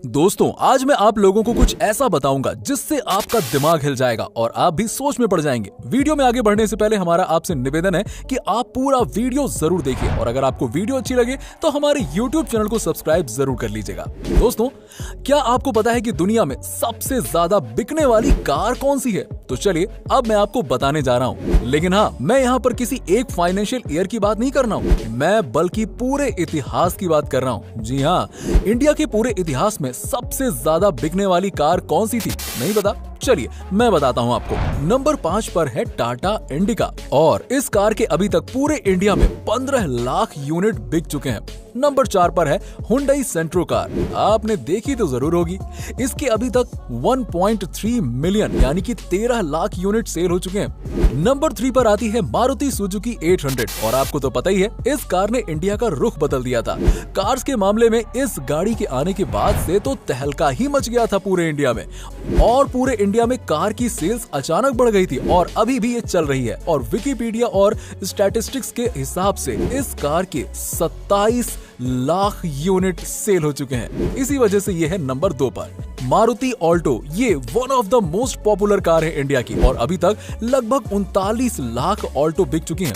दोस्तों आज मैं आप लोगों को कुछ ऐसा बताऊंगा जिससे आपका दिमाग हिल जाएगा और आप भी सोच में पड़ जाएंगे। वीडियो में आगे बढ़ने से पहले हमारा आपसे निवेदन है कि आप पूरा वीडियो जरूर देखिए और अगर आपको वीडियो अच्छी लगे तो हमारे YouTube चैनल को सब्सक्राइब जरूर कर लीजिएगा। दोस्तों क्या आपको पता है कि दुनिया में सबसे ज्यादा बिकने वाली कार कौन सी है? तो चलिए अब मैं आपको बताने जा रहा हूँ। लेकिन हाँ, मैं यहाँ पर किसी एक फाइनेंशियल ईयर की बात नहीं कर रहा हूँ, मैं बल्कि पूरे इतिहास की बात कर रहा हूँ। जी हाँ, इंडिया के पूरे इतिहास में सबसे ज्यादा बिकने वाली कार कौन सी थी? नहीं पता? चलिए मैं बताता हूँ आपको। नंबर 5 पर है टाटा इंडिका और इस कार के अभी तक पूरे इंडिया में 15 लाख यूनिट बिक चुके हैं। नंबर 4 पर है हुंडई सेंट्रो कार, आपने देखी तो जरूर होगी। इसके अभी तक 1.3 मिलियन यानी कि 13 लाख यूनिट सेल हो चुके हैं। नंबर 3 पर आती है मारुति सुजुकी 800 और आपको तो पता ही है इस कार ने इंडिया का रुख बदल दिया था। कार्स के मामले में इस गाड़ी के आने के बाद से तो तहलका ही मच गया था पूरे इंडिया में और पूरे इंडिया में कार की सेल्स अचानक बढ़ गई थी और अभी भी ये चल रही है। और विकिपीडिया और स्टैटिस्टिक्स के हिसाब से इस कार के 27 लाख यूनिट सेल हो चुके हैं। इसी वजह से ये है नंबर 2 पर। मारुति ऑल्टो ये one of the most popular car है इंडिया की और अभी तक लगभग 39 लाख ऑल्टो बिक चुकी हैं।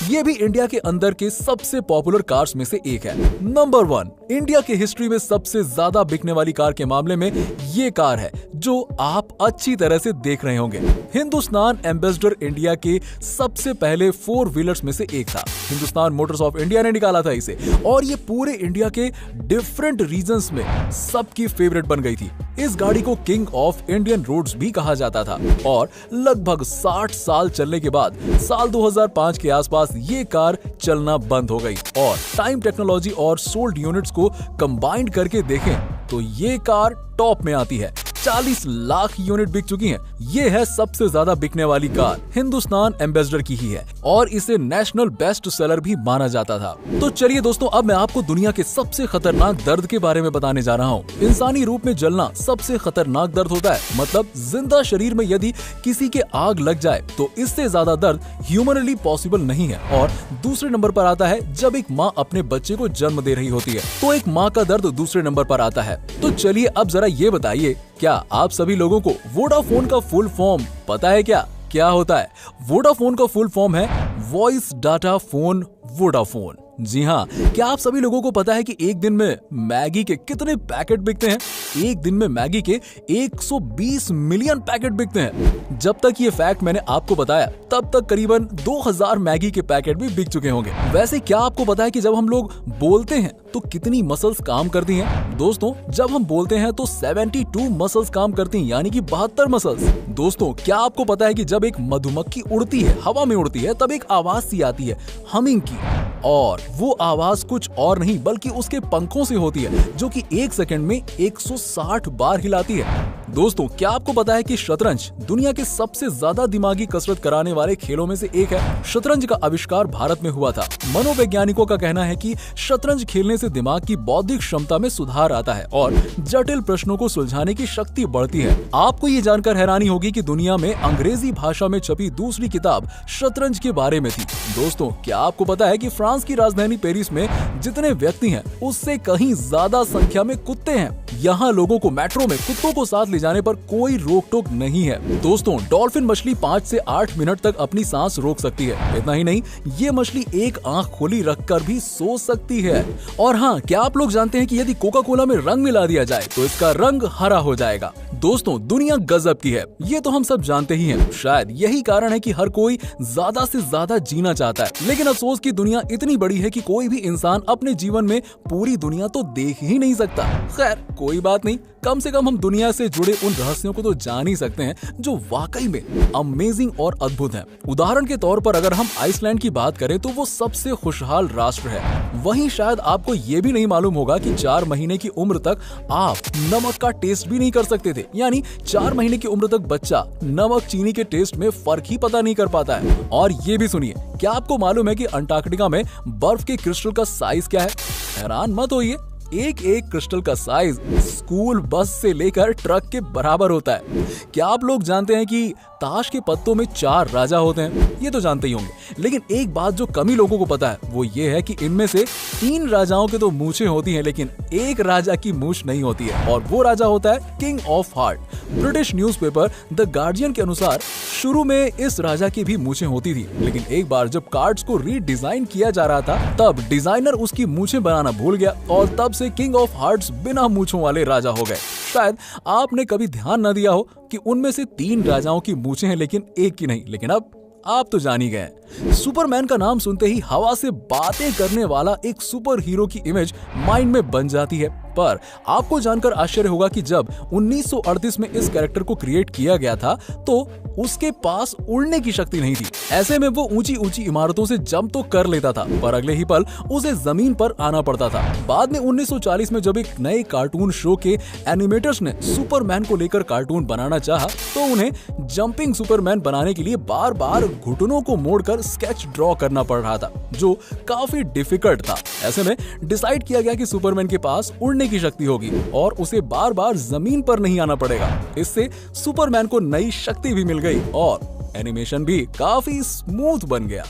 ये भी इंडिया के अंदर के सबसे पॉपुलर कार्स में से एक है। नंबर 1 इंडिया के हिस्ट्री में सबसे ज्यादा बिकने वाली कार के मामले में ये कार है जो आप अच्छी तरह से देख रहे होंगे। हिंदुस्तान एम्बेसडर इंडिया के सबसे पहले 4 व्हीलर्स में से एक था। हिंदुस्तान मोटर्स ऑफ इंडिया ने निकाला था इसे और ये पूरे इंडिया के डिफरेंट रीजन्स में सबकी फेवरेट बन गई थी। इस गाड़ी को किंग ऑफ इंडियन रोड्स भी कहा जाता था और लगभग 60 साल चलने के बाद साल 2005 के आसपास ये कार चलना बंद हो गई और टाइम टेक्नोलॉजी और सोल्ड यूनिट्स को कंबाइंड करके देखें तो ये कार टॉप में आती है। 40 लाख यूनिट बिक चुकी हैं। ये है सबसे ज्यादा बिकने वाली कार, हिंदुस्तान एम्बेसडर की ही है और इसे नेशनल बेस्ट सेलर भी माना जाता था। तो चलिए दोस्तों अब मैं आपको दुनिया के सबसे खतरनाक दर्द के बारे में बताने जा रहा हूँ। इंसानी रूप में जलना सबसे खतरनाक दर्द होता है, मतलब जिंदा शरीर में यदि किसी के आग लग जाए तो इससे ज्यादा दर्द ह्यूमनली पॉसिबल नहीं है। और दूसरे नंबर पर आता है जब एक माँ अपने बच्चे को जन्म दे रही होती है, तो एक माँ का दर्द दूसरे नंबर पर आता है। तो चलिए अब जरा ये बताइए, क्या आप सभी लोगों को वोडाफोन का फुल फॉर्म पता है? क्या होता है? वोडाफोन का फुल फॉर्म है वॉइस डाटा फोन वोडाफोन। जी हाँ, क्या आप सभी लोगों को पता है कि एक दिन में मैगी के कितने पैकेट बिकते हैं? एक दिन में मैगी के 120 मिलियन पैकेट बिकते हैं। जब तक ये फैक्ट मैंने आपको बताया तब तक करीबन 2000 मैगी के पैकेट भी बिक चुके होंगे। वैसे क्या आपको पता है कि जब हम लोग बोलते हैं तो कितनी मसल्स काम करती हैं? दोस्तों जब हम बोलते हैं तो 72 मसल्स काम करती हैं, यानी कि 72 मसल्स। दोस्तों क्या आपको पता है कि जब एक मधुमक्खी उड़ती है, हवा में उड़ती है, तब एक आवाज सी आती है हमिंग की, और वो आवाज कुछ और नहीं बल्कि उसके पंखों से होती है जो कि 1 सेकंड में 160 बार हिलाती है। दोस्तों क्या आपको पता है कि शतरंज दुनिया के सबसे ज्यादा दिमागी कसरत कराने वाले खेलों में से एक है? शतरंज का आविष्कार भारत में हुआ था। मनोवैज्ञानिकों का कहना है कि शतरंज खेलने से दिमाग की बौद्धिक क्षमता में सुधार आता है और जटिल प्रश्नों को सुलझाने की शक्ति बढ़ती है। आपको ये जानकर हैरानी होगी कि दुनिया में अंग्रेजी भाषा में छपी दूसरी किताब शतरंज के बारे में थी। दोस्तों क्या आपको पता है कि फ्रांस की राजधानी पेरिस में जितने व्यक्ति हैं उससे कहीं ज्यादा संख्या में कुत्ते हैं। यहाँ लोगों को मेट्रो में कुत्तों को साथ ले जाने पर कोई रोक टोक नहीं है। दोस्तों डॉल्फिन मछली 5 से 8 मिनट तक अपनी सांस रोक सकती है। इतना ही नहीं, ये मछली एक आंख खोली रखकर भी सो सकती है। और हाँ, क्या आप लोग जानते हैं कि यदि कोका कोला में रंग मिला दिया जाए तो इसका रंग हरा हो जाएगा? दोस्तों दुनिया गजब की है, ये तो हम सब जानते ही हैं। शायद यही कारण है कि हर कोई ज्यादा से ज्यादा जीना चाहता है, लेकिन अफसोस की दुनिया इतनी बड़ी है कि कोई भी इंसान अपने जीवन में पूरी दुनिया तो देख ही नहीं सकता। खैर कोई बात नहीं, कम से कम हम दुनिया से जुड़े उन रहस्यों को तो जान ही सकते हैं जो वाकई में अमेजिंग और अद्भुत हैं। उदाहरण के तौर पर अगर हम आइसलैंड की बात करें तो वो सबसे खुशहाल राष्ट्र है। वहीं शायद आपको ये भी नहीं मालूम होगा कि 4 महीने की उम्र तक आप नमक का टेस्ट भी नहीं कर सकते थे, यानी 4 महीने की उम्र तक बच्चा नमक चीनी के टेस्ट में फर्क ही पता नहीं कर पाता है। और ये भी सुनिए, क्या आपको मालूम है कि अंटार्कटिका में बर्फ के क्रिस्टल का साइज क्या है? हैरान मत होइए, एक एक क्रिस्टल का साइज स्कूल बस से लेकर ट्रक के बराबर होता है। क्या आप लोग जानते हैं कि ताश के पत्तों में 4 राजा होते हैं? ये तो जानते ही होंगे, लेकिन एक बात जो कम ही लोगों को पता है वो ये है कि इनमें से 3 राजाओं के तो मूछें होती हैं, लेकिन एक राजा की मूछ नहीं होती है, और वो राजा होता है king of heart. British newspaper the guardian के अनुसार शुरू में इस राजा की भी मूछें होती थी, लेकिन एक बार जब कार्ड्स को रीडिजाइन किया जा रहा था तब डिजाइनर उसकी मूछें बनाना भूल गया और तब से किंग ऑफ हार्ट्स बिना मूछों वाले राजा हो गए। शायद आपने कभी ध्यान न दिया हो कि उनमें से 3 राजाओं की मूछें हैं लेकिन एक की नहीं, लेकिन अब आप तो जान ही गए। सुपरमैन का नाम सुनते ही हवा से बातें करने वाला एक सुपर हीरो की इमेज माइंड में बन जाती है, पर आपको जानकर आश्चर्य होगा कि जब 1938 में इस कैरेक्टर को क्रिएट किया गया था तो उसके पास उड़ने की शक्ति नहीं थी। ऐसे में वो ऊंची ऊंची इमारतों से जंप तो कर लेता था, पर अगले ही पल उसे जमीन पर आना पड़ता था। बाद में 1940 में जब एक नए कार्टून शो के एनिमेटर्स ने सुपरमैन को लेकर कार्टून बनाना चाहा तो उन्हें जंपिंग सुपरमैन बनाने के लिए बार बार घुटनों को मोड़कर स्केच ड्रॉ करना पड़ रहा था, जो काफी डिफिकल्ट था। ऐसे में डिसाइड किया गया कि सुपरमैन के पास उड़ने की शक्ति होगी और उसे बार बार जमीन पर नहीं आना पड़ेगा। इससे सुपरमैन को नई शक्ति भी मिल गई और एनिमेशन भी काफी स्मूथ बन गया।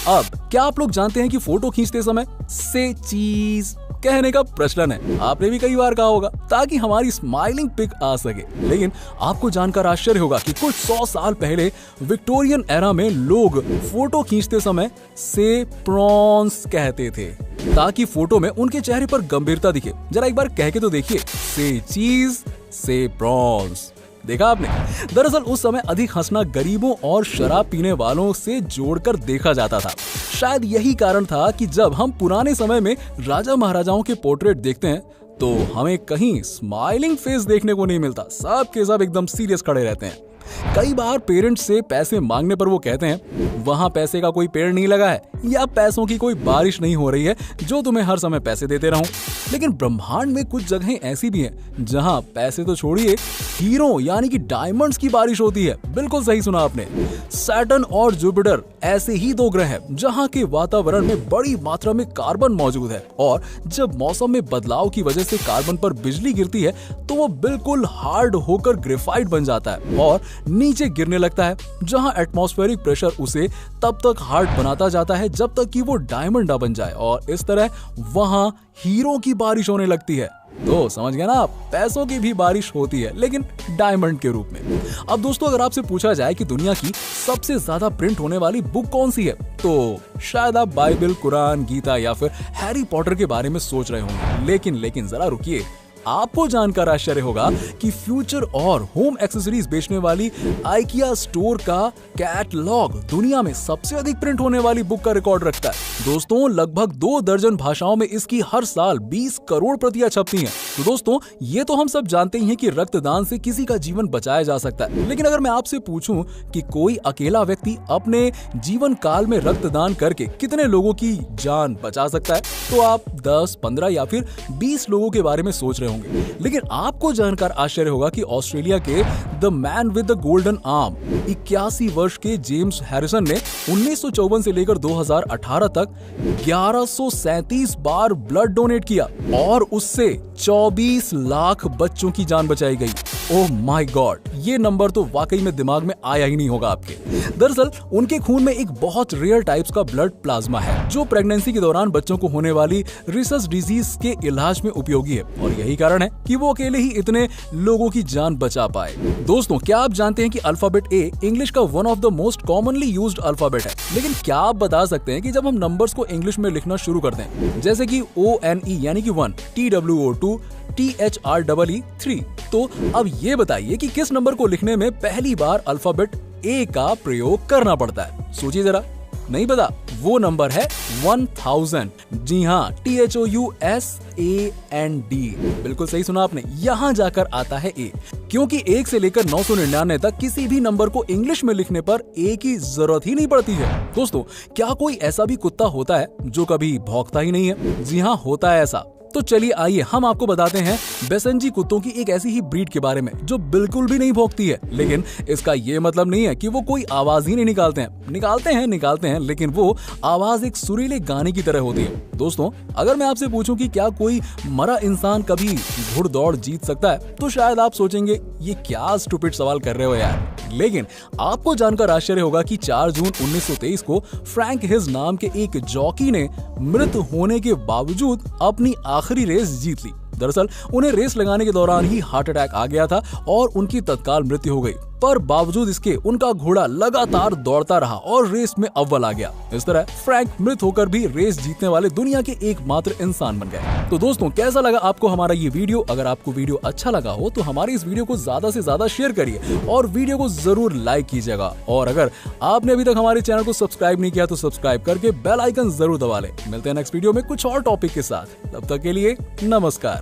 अब क्या आप लोग जानते हैं कि फोटो खींचते समय से चीज कहने का प्रचलन है? आपने भी कई बार कहा होगा ताकि हमारी स्माइलिंग पिक आ सके, लेकिन आपको जानकर आश्चर्य होगा कि कुछ 100 साल पहले विक्टोरियन एरा में लोग फोटो खींचते समय से प्रॉन्स कहते थे ताकि फोटो में उनके चेहरे पर गंभीरता दिखे। जरा एक बार कह के तो देखिए, से चीज से प्रॉन्स। देखा आपने? दरअसल उस समय अधिक हंसना गरीबों और शराब पीने वालों से जोड़कर देखा जाता था। शायद यही कारण था कि जब हम पुराने समय में राजा महाराजाओं के पोर्ट्रेट देखते हैं तो हमें कहीं स्माइलिंग फेस देखने को नहीं मिलता। सब के सब एकदम सीरियस खड़े रहते हैं। कई बार पेरेंट्स से पैसे मांगने पर वो कहते हैं वहां पैसे का कोई पेड़ नहीं लगा है या पैसों की कोई बारिश नहीं हो रही है जो तुम्हें हर समय पैसे देते रहूं। लेकिन ब्रह्मांड में कुछ जगहें ऐसी भी हैं जहां पैसे तो छोड़िए, हीरो यानी कि डायमंड्स की बारिश होती है। बिल्कुल सही सुना आपने। सैटर्न और जुपिटर ऐसे ही 2 ग्रह हैं जहां के वातावरण में बड़ी मात्रा में कार्बन मौजूद है, और जब मौसम में बदलाव की वजह से कार्बन पर बिजली गिरती है तो वो बिल्कुल हार्ड होकर ग्रेफाइट बन जाता है और नीचे गिरने लगता है, जहां एटमॉस्फेरिक प्रेशर उसे तब तक हार्ड बनाता जाता है जब तक कि वो डायमंड ना बन जाए, और इस तरह वहां हीरो की बारिश होने लगती है। तो समझ गए ना आप, पैसों की भी बारिश होती है लेकिन डायमंड के रूप में। अब दोस्तों, अगर आपसे पूछा जाए कि दुनिया की सबसे ज्यादा प्रिंट होने वाली बुक कौन सी है तो शायद आप बाइबल, कुरान, गीता या फिर हैरी पॉटर के बारे में सोच रहे होंगे। लेकिन जरा रुकिए, आपको जानकर आश्चर्य होगा कि फ्यूचर और होम एक्सेसरीज बेचने वाली आइकिया स्टोर का कैटलॉग दुनिया में सबसे अधिक प्रिंट होने वाली बुक का रिकॉर्ड रखता है। दोस्तों, लगभग 2 दर्जन भाषाओं में इसकी हर साल 20 करोड़ प्रतियां छपती हैं। तो दोस्तों, ये तो हम सब जानते ही हैं कि रक्तदान से किसी का जीवन बचाया जा सकता है, लेकिन अगर मैं आपसे पूछूं कि कोई अकेला व्यक्ति अपने जीवन काल में रक्तदान करके कितने लोगों की जान बचा सकता है, तो आप 10, 15 या फिर 20 लोगों के बारे में सोच रहे होंगे। लेकिन आपको जानकर आश्चर्य होगा कि ऑस्ट्रेलिया के the man with the golden arm 81 वर्ष के जेम्स हैरिसन ने 1954 से लेकर 2018 तक 1137 बार ब्लड डोनेट किया और उससे 24 लाख बच्चों की जान बचाई गई। ओह माय गॉड, ये नंबर तो वाकई में दिमाग में आया ही नहीं होगा आपके। दरअसल उनके खून में एक बहुत रेयर टाइप्स का ब्लड प्लाज्मा है जो प्रेगनेंसी के दौरान बच्चों को होने वाली रिसस डिजीज के इलाज में उपयोगी है, और यही कारण है कि वो अकेले ही इतने लोगों की जान बचा पाए। दोस्तों, क्या आप जानते हैं कि अल्फाबेट ए इंग्लिश का one of the most commonly used alphabet है? लेकिन क्या आप बता सकते हैं कि जब हम नंबर्स को इंग्लिश में लिखना शुरू करते हैं, जैसे कि ONE यानी कि 1, TWO 2, THREE 3, तो अब ये बताइए कि किस नंबर को लिखने में पहली बार अल्फाबेट ए का प्रयोग करना पड़ता है? सोचिए जरा। नहीं पता? वो नंबर है 1000। जी हाँ, THOUSAND। बिल्कुल सही सुना आपने, यहाँ जाकर आता है ए, क्योंकि 1 से लेकर 999 तक किसी भी नंबर को इंग्लिश में लिखने पर ए की जरूरत ही नहीं पड़ती है। दोस्तों, क्या कोई ऐसा भी कुत्ता होता है जो कभी भौंकता ही नहीं है? जी हाँ, होता है ऐसा। तो चलिए आइए हम आपको बताते हैं बेसेंजी कुत्तों की एक ऐसी ही ब्रीड के बारे में जो बिल्कुल भी नहीं भौंकती है, लेकिन इसका ये मतलब नहीं है कि वो कोई आवाज ही नहीं निकालते हैं, लेकिन वो आवाज एक सुरीले गाने की तरह होती है। दोस्तों, अगर मैं आपसे पूछूं कि क्या कोई मरा इंसान कभी घुड़दौड़ जीत सकता है, तो शायद आप सोचेंगे ये क्या स्टूपिड सवाल कर रहे हो यार। लेकिन आपको जानकर आश्चर्य होगा कि 4 जून 1923 को फ्रैंक हिज नाम के एक जॉकी ने मृत होने के बावजूद अपनी आखिरी रेस जीत ली। दरअसल उन्हें रेस लगाने के दौरान ही हार्ट अटैक आ गया था और उनकी तत्काल मृत्यु हो गई, पर बावजूद इसके उनका घोड़ा लगातार दौड़ता रहा और रेस में अव्वल आ गया। इस तरह फ्रैंक मृत होकर भी रेस जीतने वाले दुनिया के एकमात्र इंसान बन गए। तो दोस्तों, कैसा लगा आपको हमारा ये वीडियो? अगर आपको वीडियो अच्छा लगा हो तो हमारी इस वीडियो को ज्यादा से ज्यादा शेयर करिए और वीडियो को जरूर लाइक कीजिएगा। और अगर आपने अभी तक हमारे चैनल को सब्सक्राइब नहीं किया तो सब्सक्राइब करके बेल आइकन जरूर दबा लें। मिलते हैं नेक्स्ट वीडियो में कुछ और टॉपिक के साथ। तब तक के लिए नमस्कार।